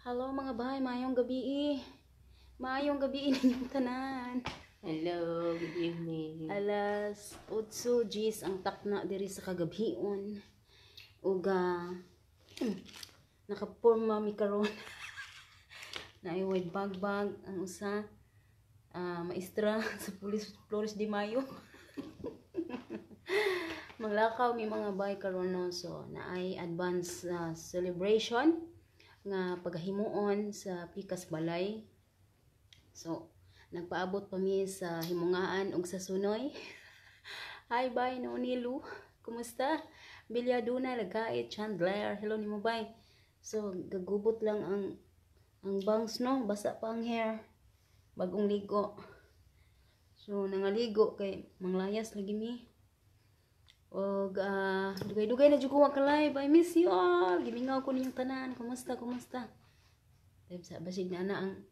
Hello mga bahay, maayong gabi. Maayong gabi ninyong tanan. Hello, good evening. Alas 8:10 ang takna diri sa kagabion. Uga nakaporma mi karon. Naiway bagbag ang usa maestra sa Flores de Mayo. Maglakaw mi mga bay karon no, so naay advance celebration nga pagahimuon sa Pikas Balay. So nagpaabot pa mi sa himungaan ug sa sunoy. Hi bay no Nilu, kumusta? Bilyaduna Lagait Chandler, hello nimo bay. So gagubot lang ang bangs no, basa pa ang hair, bagong ligo. So nangaligo kay manglayas lagi mi. Og dugay-dugay na jud ko ka live. I miss you all. Gimingaw ko ninyong tanan. Kumusta? Dahil sa basig na ang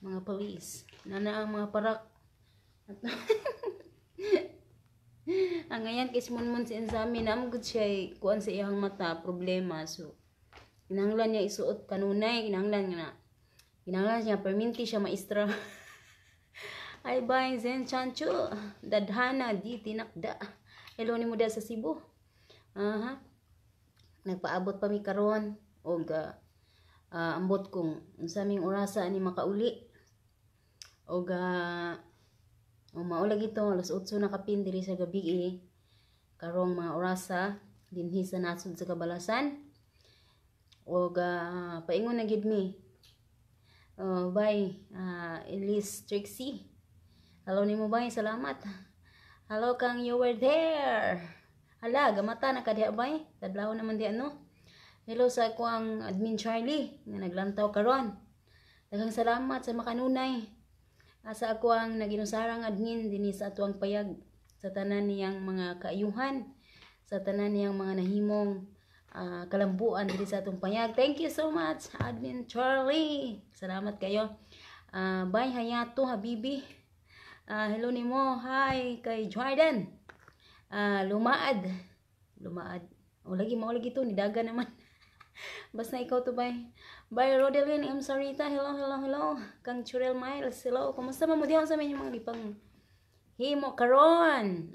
mga police. Na ang mga parak. Ang ngayon kay Simonmon si Enzami na good siya kuan sa iyang mata problema. So kinahanglan niya isuot kanunay, kinahanglan niya perminti siya maestra. Ay bye Zen Chancho, dadhana di tinakda. Hello ni mo sa Cebu. Nagpaabot pa mi karon og ambot kong unsa ming orasa ni makauli. Og maulag ito alas 8 na kapin diri sa gabi karong mga orasa dinhi sa nasod sa Kabalasan. Og paingon na gid mi. Bye Elise Trixie. Hello nimo bye, salamat. Hello kang you were there. Hala, gamata na kadiha bay. Tadlaw naman di ano. Hello sa ako ang admin Charlie nga naglantaw karon. Daghang salamat sa makanunay. Sa ako ang naginusarang admin dinhi sa atuang payag sa tanan niyang mga kaayuhan, sa tanan niyang mga nahimong kalambuan diri sa atong payag. Thank you so much, admin Charlie. Salamat kayo. Bye Hayato Habibi. Hello nimo, hi kay Jordan. Lumaad. O lagi to ni daga naman. Basta ikaw to bay. Bye Rodelyn M Sarita. Hello. Kang Churel Miles. Hello. Kumusta mo diha sa inyong mga gipang himo karon?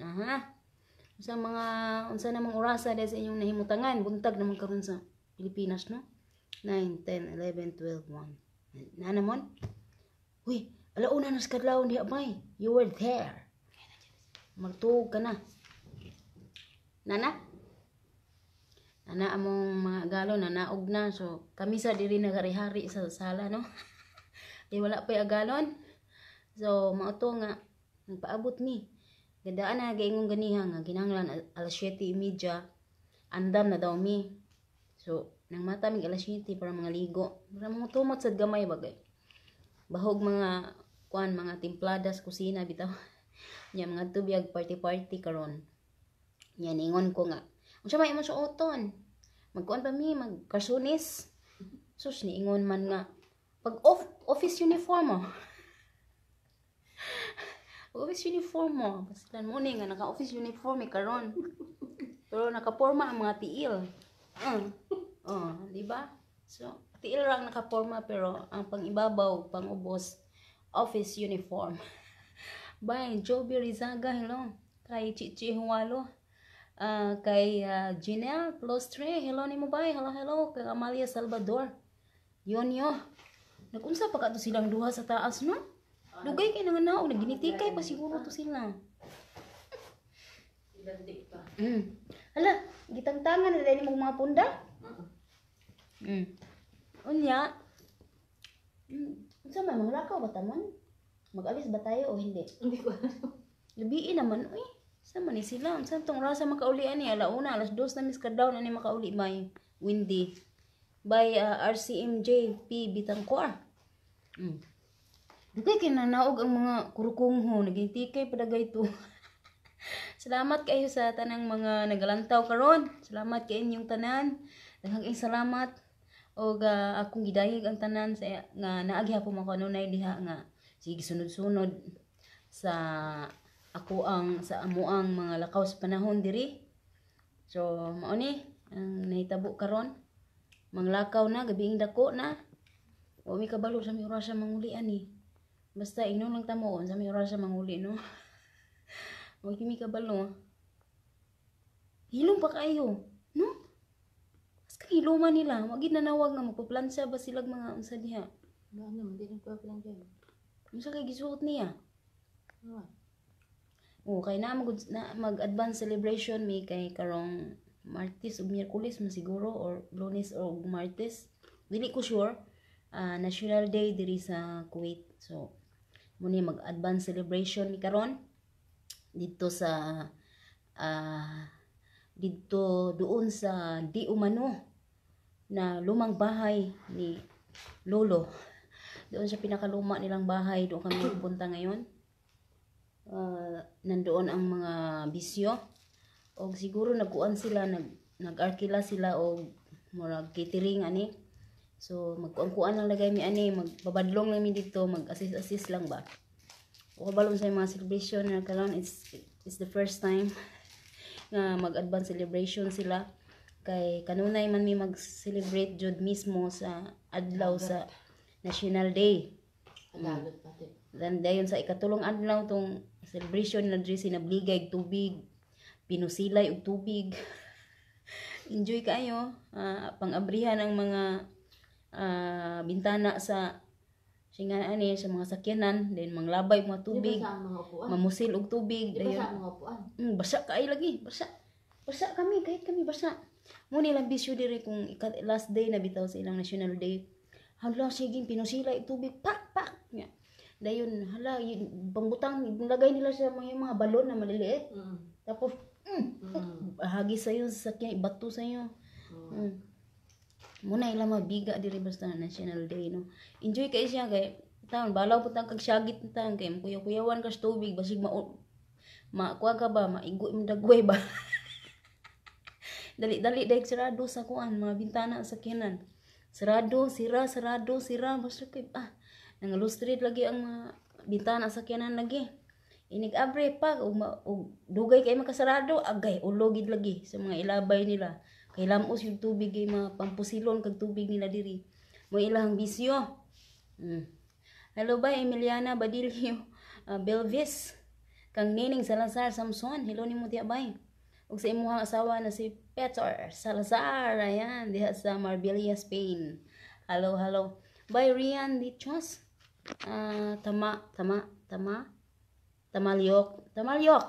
Unsa namang orasa dahil sa inyong nahimutangan buntag naman karon sa Pilipinas no? 9, 10, 11, 12, 1. Na namon? Uy, alauna na sa kadlaw diha bay. You were there. Magtuog ka na. Nana among mga galo nanaog na. So kami sa diri nagari-hari sa sala no. Di wala pa agalon. So mao to nga nagpaabot mi. Gandaan na gaingong ganiha nga kinahanglan alas 7:30 andam na daw mi. So nang mata mig alas 7 para mga ligo. Para mga tumot sad gamay bagay. Bahog mga mga timpladas kusina bitaw. Nya mga tubig party karon. Nya ningon ko nga. Unsa may imong suoton? Magkuan pa mi magkarsunis. Sus niingon man nga pag office uniform mo. Office uniform mo. Basta mo ni nga naka-office uniform karon. Pero nakaporma ang mga tiil. Di ba? So tiil lang nakaporma pero ang pang-ibabaw, pang-ubos office uniform. Bye, Joby Rizaga, hello. Kay Chichi Huwalo. Kay Janelle Plostre, hello nimo bye. Hello. Kay Amalia Salvador. Yonyo. Nagunsa pa ka to silang duha sa taas, no? Dugay kay nang naog, naginitikay pa siguro to sila. Hala, gitangtangan na dahil mga punda? Unya, unsa may mga lakaw ba tamon? Mag-alis ba tayo o hindi? Hindi ko alam. Labiin naman, uy. Sama ni sila. Saan tong rasa makaulian ni? Alauna, alas 2 na miskadaw na ni makauli by Windy. By RCMJ P. Bitangkor. Dugay kay nanaog ang mga kurukungho. Nagintikay padagay to. Salamat kayo sa tanang mga nagalantaw karon. Salamat kay inyong tanan. Daghang salamat. Og akong gidayeg ang tanan sa nga naagi hapon mo kanunay diha nga sige sunod-sunod sa sa amuang mga lakaw sa panahon diri. So mao ni ang nahitabo karon. Manglakaw na gabing dako na. O mi kabalo sa mi oras sa manguli ani. Basta ingnon lang tamo sa mi oras sa manguli no. O mi kabalo. Hilom pa kayo, no? As kang hiluman nila, magid nanawag nga magpaplansya ba silag mga unsa diha? Ano naman, di rin ko lang dyan. Unsa kay gisuot niya? Ano? O kay na mag-advance celebration may kay karong Martes ug Miyerkules man siguro or Lunes or Martes. Dili ko sure. National Day diri sa Kuwait. So muni mag-advance celebration ni karon dito sa dito doon sa di umano na lumang bahay ni Lolo. Doon sa pinakaluma nilang bahay, doon kami pupunta ngayon. Nandoon ang mga bisyo. O siguro nagkuan sila, nag-arkila sila o murag catering ani. So magkuan-kuan lang lagay mi ani, magbabadlong lang mi dito, mag-assist lang ba. O kabalon sa mga celebration na karon, it's the first time nga mag-advance celebration sila kay kanunay man mi mag-celebrate jud mismo sa adlaw sa National Day. Tagalog pati. Then dayon sa ikatulong adlaw tong celebration na diri sinabligay tubig, pinusilay og tubig. Enjoy kayo, pang-abrihan ang mga bintana sa singa ani sa mga sakyanan, then manglabay mga tubig, Di ba sa mga upuan? mamusil og tubig, Di ba dayon sa mga upuan? basa kaay lagi, basa kami, kahit kami basa. Muna ilang bisyo diri kung last day na bitaw sa ilang National Day. Hala, sige, pinusila yung tubig, pak. Nga. Dayon, hala, pangbutang, lagay nila sa mga balon na maliliit. Tapos, hagi sa'yo, sakyan, ibato sa'yo. Muna ilang mabiga diri basta National Day, no. Enjoy kayo siya, kay taon, balaw po tang kagsyagit na taon, kay kuyaw-kuyawan ka sa tubig, basig kuha ka ba, maigoy mo dagway ba. Dali dahil sarado sa kuan, mga bintana sa sakyanan. Sarado, sira, basta kay, nangalustrid lagi ang mga bintana sa sakyanan lagi. Inig-abre pa, ug dugay kay makasarado, agay, ulogid lagi sa mga ilabay nila. Kay lamos yung tubig, kay mga pampusilon kag tubig nila diri. Mo ilang bisyo. Hello ba, Emiliana Badilio, Belvis, kang Nining Salazar Samson, hello ni mo tiya bay. Ug sa imuhang asawa na si Peter Salazar, ayan, diha sa Marbella, Spain. Hello. By Rian Dichos, Tamalyok.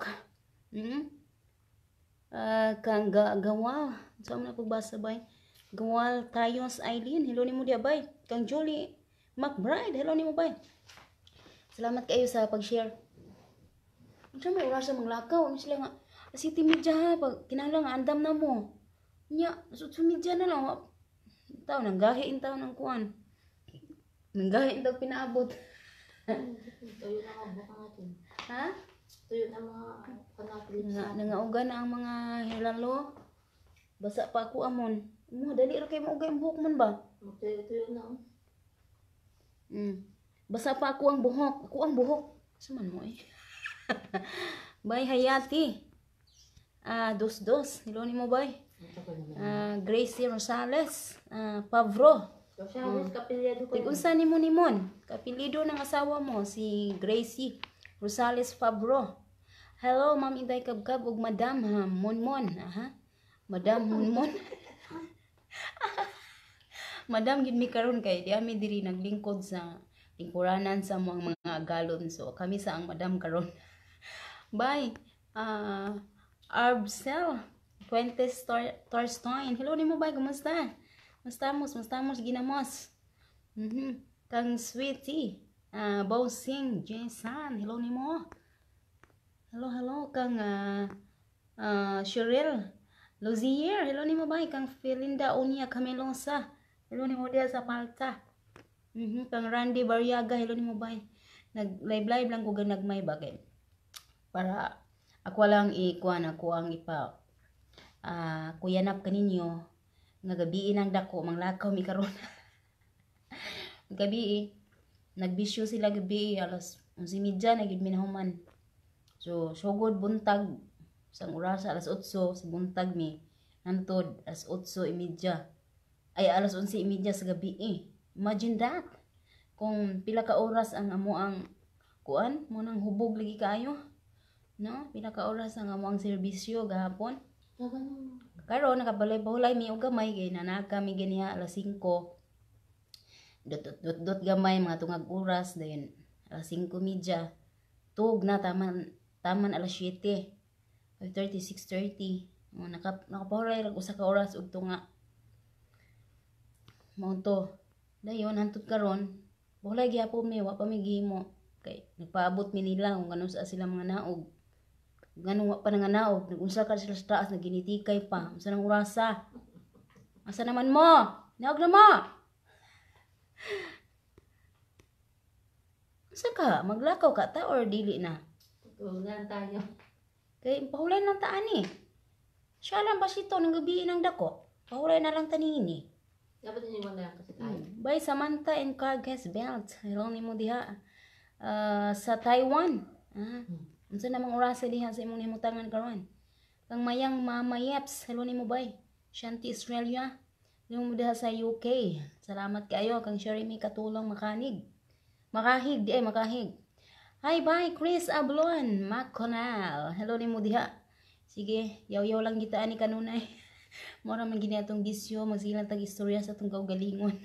Kang Gawal, saan mo na pagbasa bay? Gawal Tayos Eileen, hello ni mo diya bay. Kang Julie McBride, hello ni mo bay. Salamat kayo sa pag-share. Ano may oras sa manglakaw? Ano sila nga? City media ha, pag kinahanglan nga andam na mo. Nya, sa media na lang. Tao, nanggahiin tao ng kuan. Nanggahiin daw pinaabot. Tuyo na nga buka natin. Ha? Tuyo na mga kanapilip sa Nangauga na ang mga hilalo. Basa pa ako amon. Mo, dali ra kay mauga ang buhok man ba? Tuyo na. Basa pa ako ang buhok. Saman mo eh. Bay Hayati. Dos. Hello ni mo bay. Gracie Rosales. Pavro. Rosales, kapilya ko. Tigunsa ni mo nimon. Kapilido ng asawa mo si Gracie Rosales Pavro. Hello Ma'am Inday Kabkab ug Madam Monmon. Madam Monmon. Madam gid mi karon kay di ami diri naglingkod sa lingkuranan sa mga galon. So kami sa ang Madam karon. Bye. Arbsel Fuentes Torstein. Hello ni mo bay, kumusta? Mastamos ginamos. Kang Sweetie. Bosing Jason. Hello ni mo. Hello kang Cheryl Lozier. Hello ni mo bay, kang Felinda Unia Camelosa. Hello ni mo dia sa Palta. Kang Randy Barriaga. Hello ni mo bay. Nag-live lang ko ganagmay bagay. Para ako lang ikuan ako ang kuyanap kaninyo nga gabi nang dako manglakaw mi karon. Gabi nagbisyo sila gabi alas 11:30 na gid minahuman. So sugod buntag sang oras alas 8 sa buntag mi nantod alas 8:30 ay alas 11:30 sa gabi. Imagine that. kung pila ka oras ang amo ang kuan mo nang hubog lagi kaayo, no? Pila ka oras ang amo ang serbisyo gahapon. Karon nakabalay-balay mi og gamay kay nanaka mi ganiha alas 5. Dot gamay mga tungag oras dayon alas 5:30. Tug na taman alas 7. 5:30, 6:30. Nakapahuray lang usa ka oras ug tunga. Mao to. Dayon hantud karon, bulay gyapon mi wa pa mi gihimo kay nagpaabot mi nila kung kanus sila mga naog. Ganun wa pa nga naog, nag-unsa ka sila sa taas naginitikay pa. Unsa nang orasa? Asa naman mo? Naog na mo. Unsa ka? Maglakaw ka ta or dili na? Tutulan tayo. Kay pahulay lang ta ani. Siya lang basito ng gabi ng dako. Pahulay na lang tanini. Dapat iniwan na lang kasi tayo. By Samantha and Carges Belt. Hirong nimo diha. Sa Taiwan. Unsa namang orasa diha sa imong himutangan karon? Kang mayang Mama Yeps, hello nimo bay. Shanti Australia. Nimo diha sa UK. Salamat kayo kang Sheremy katulong makahig. Hi bye Chris Ablon, Maconal. Hello nimo diha. Sige, yaw-yaw lang kita ani kanunay. Mora man gini atong gisyo, magsilang tag istorya sa atong kaugalingon.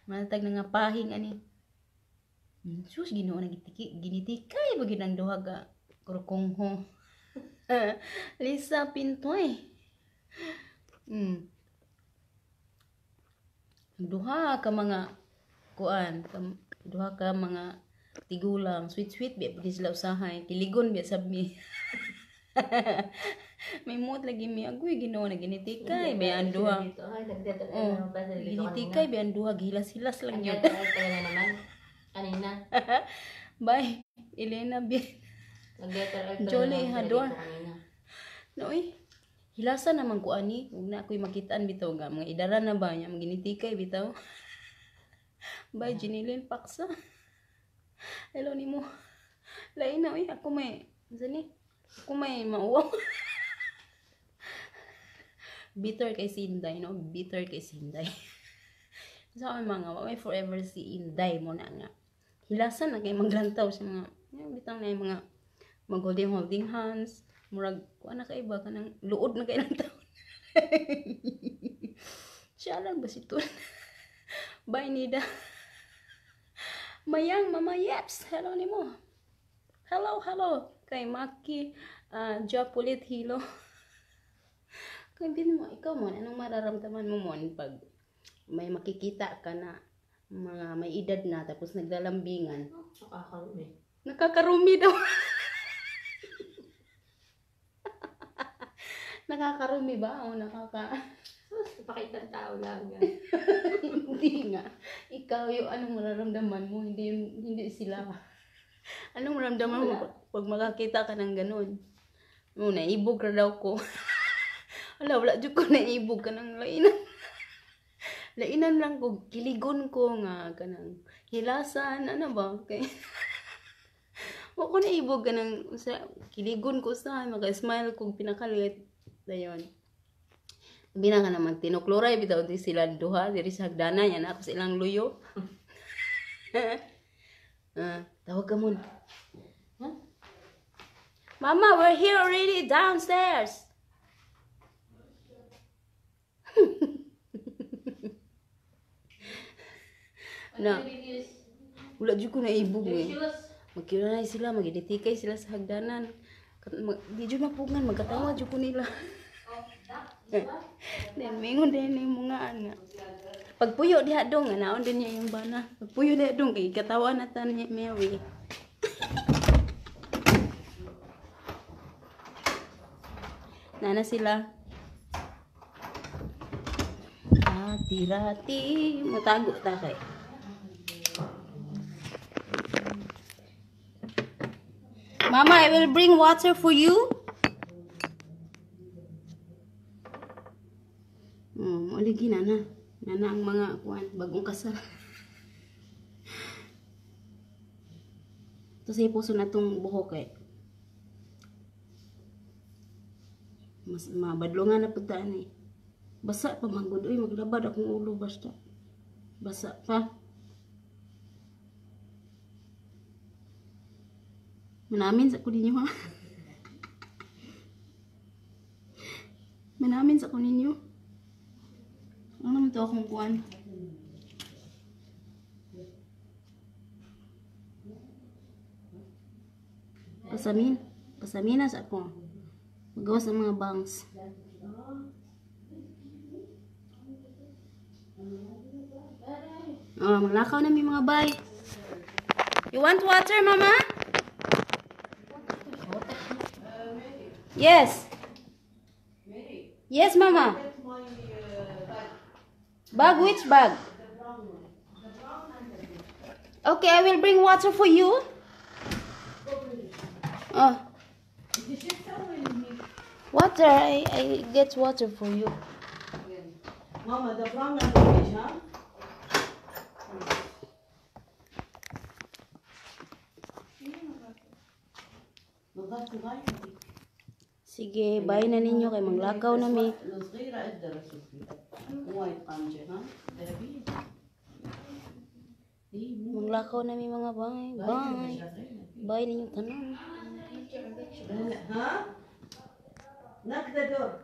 Matag na nga pahing ani. Sus Ginoo na ginitikay ba ginang duha ka kurkongho. Lisa Pintoy. Duha ka mga kuan, duha ka mga tigulang, sweet biya pwede sila usahay, kiligon biya sab mi. May mood lagi mi agoy Ginoo na ginitikay biya ang duha. Ginitikay biya ang duha gilas-hilas lang yun. Kanina. Bye. Elena biya. Jolly Hador. Noy. Hilasan naman ko ani, ug na ako'y makitaan bitaw nga mga idara na ba nya ginitikay bitaw. Bye Jinilin Paksa. Hello nimo. Lain na ako may zani. Ako may mauwaw. Bitter kay Sinday, no? Bitter kay Sinday. So mga may forever si Inday mo na nga. Hilasan na kay maglantaw sa mga bitaw na yung mga mag-holding hands. Murag, kuha na kaiba ka ng luod na kailang taon. Siya lang ba si Tun? Bye, Nida. Mayang, Mama Yeps. Hello ni mo. Hello. Kay Maki, Japulit Hilo. Kay din mo, ikaw mo, anong mararamdaman mo mo pag may makikita ka na mga may edad na tapos naglalambingan? Nakakarumi. Nakakarumi daw. Nakakarumi ba o Pakitang tao lang. Hindi nga. Ikaw yung anong mararamdaman mo, hindi sila. Anong mararamdaman mo pag makakita ka ng ganun? Naibog ka daw ko. Wala dyan ko naibog ka ng lainan. Lainan lang ko, kiligon ko nga kanang hilasan, ano ba? Okay. Huwag ko naibog ka ng kiligon ko sa maka-smile kong pinakalit. Dayon. Bina ka naman tinukluray bitaw di sila duha diri sa hagdanan yan ako sa ilang luyo. Tawag ka mun. Huh? Mama, we're here already downstairs. Na. Wala jud ko naibog eh. Magkira na sila, maginitikay sila sa hagdanan. Di jud mapugan, magkatawa jud ko nila. Then mingon din yung mga nga. Pagpuyo diha dong, naon din niya yung bana. Pagpuyo diha dong, kay katawa na ta niya Mary. Nana sila. Rati, matago ta kay. Mama, I will bring water for you. Maligi na ang mga kuan bagong kasal. Ito sa puso na itong buhok eh. Mas mabadlungan na pagdaan eh. Basa pa magod. Uy, maglabad akong ulo basta. Basa pa. Manamin sa kunin nyo, ha? Manamin sa kunin nyo. Ano naman to akong kuwan? Kasamina sa ako. Magawas ng mga bangs. Oh, malakaw na may mga bay. You want water, mama? Yes. Yes, mama. Bag, which bag? Okay, I will bring water for you. Oh. Water, I get water for you. Mama, the brown language, huh? Sige, bye na ninyo kay manglakaw na mi. Manglakaw na mi mga bay. Bye. Bye ninyo tanan. Huh? Knock the door.